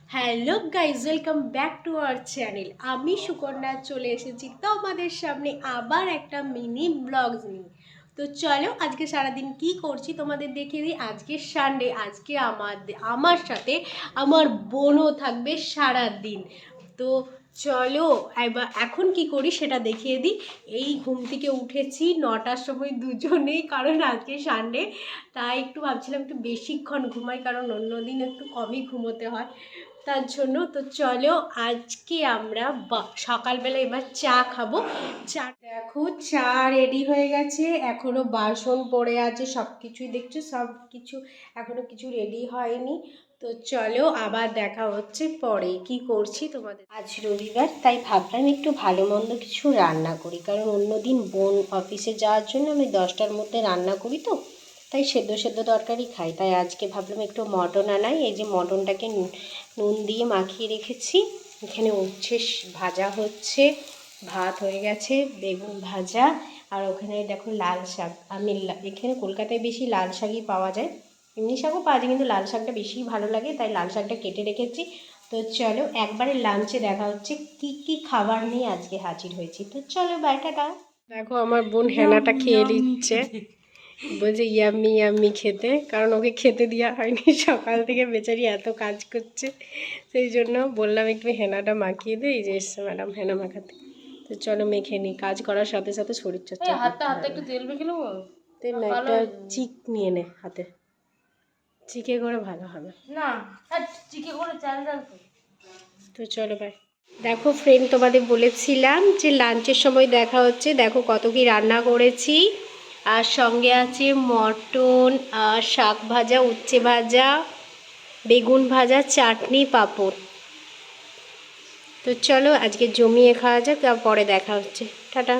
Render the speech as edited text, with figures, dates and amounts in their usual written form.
Hello guys, welcome back to our channel. আমি সুকন্যা চলে এসেছি তোমাদের সামনে আবার একটা মিনি ব্লগস নিয়ে। তো চলো আজকে সারাদিন কি করছি তোমাদের দেখিয়ে দিই। আজকে সানডে, আজকে আমার সাথে আমার বোনও থাকবে সারাদিন। তো চলো এবার এখন কি করি সেটা দেখিয়ে দিই। এই ঘুম থেকে উঠেছি 9টার সময় দুজনেই, কারণ আজকে সানডে, তাই একটু ভাবছিলাম একটু বেশিক্ষণ ঘুমাই, কারণ অন্যদিন একটু কমই ঘুমোতে হয় তার জন্য। তো চলো আজকে আমরা সকালবেলা এবার চা খাবো। চা দেখো, চা রেডি হয়ে গেছে, এখনো বাসন পড়ে আছে, সব কিছুই দেখছো, সব কিছু এখনো কিছু রেডি হয়নি। তো চলো আবার দেখা হচ্ছে পরে। কি করছি তোমাদের, আজ রবিবার তাই ভাবলাম একটু ভালো মন্দ কিছু রান্না করি, কারণ অন্যদিন বোন অফিসে যাওয়ার জন্য আমি 10টার মধ্যে রান্না করি, তো তাই সেদ্ধ সেদ্ধ তরকারি খাই। তাই আজকে ভাবলাম একটু মটন আনাই। এই যে মটনটাকে নুন দিয়ে মাখিয়ে রেখেছি, এখানে উচ্ছে ভাজা হচ্ছে, ভাত হয়ে গেছে, বেগুন ভাজা, আর ওখানে দেখো লাল শাক। আমি এখানে কলকাতায় বেশি লাল শাকই পাওয়া যায়, এমনি শাকও পাওয়া যায় কিন্তু লাল শাকটা বেশি ভালো লাগে, তাই লাল শাকটা কেটে রেখেছি। তো চলো একবারে লাঞ্চে দেখা হচ্ছে, কি কি খাবার নিয়ে আজকে হাজির হয়েছি। তো চলো বাইটাটা দেখো, আমার বোন হেনাটা খেয়ে নিচ্ছে, বলছে ইয়াম্মি ইয়াম্মি খেতে, কারণ ওকে খেতে দেওয়া হয়নি সকাল থেকে, বেচারি এত কাজ করছে, সেই জন্য বললাম একটু হেনাটা মাখিয়ে দে। এই যে এসছে ম্যাডাম হেনা মাখাতে। তো চলো মেখে নিই, কাজ করার সাথে সাথে শরীরচর্চা করতে হবে। একটু তেল মেখে নেবো, তেল না, একটা চিক নিয়ে নে হাতে, চিকে করে ভালো হবে না চিকে করে চাল ডাল। তো চলো ভাই। দেখো ফ্রেন্ড, তোমাদের বলেছিলাম যে লাঞ্চের সময় দেখা হচ্ছে। দেখো কত কি রান্না করেছি, আর সঙ্গে আছে মটন, আর শাক ভাজা, উচ্ছে ভাজা, বেগুন ভাজা, চাটনি, পাঁপড়। তো চলো আজকে জমিয়ে খাওয়া যাক, পরে দেখা হচ্ছে, টাটা।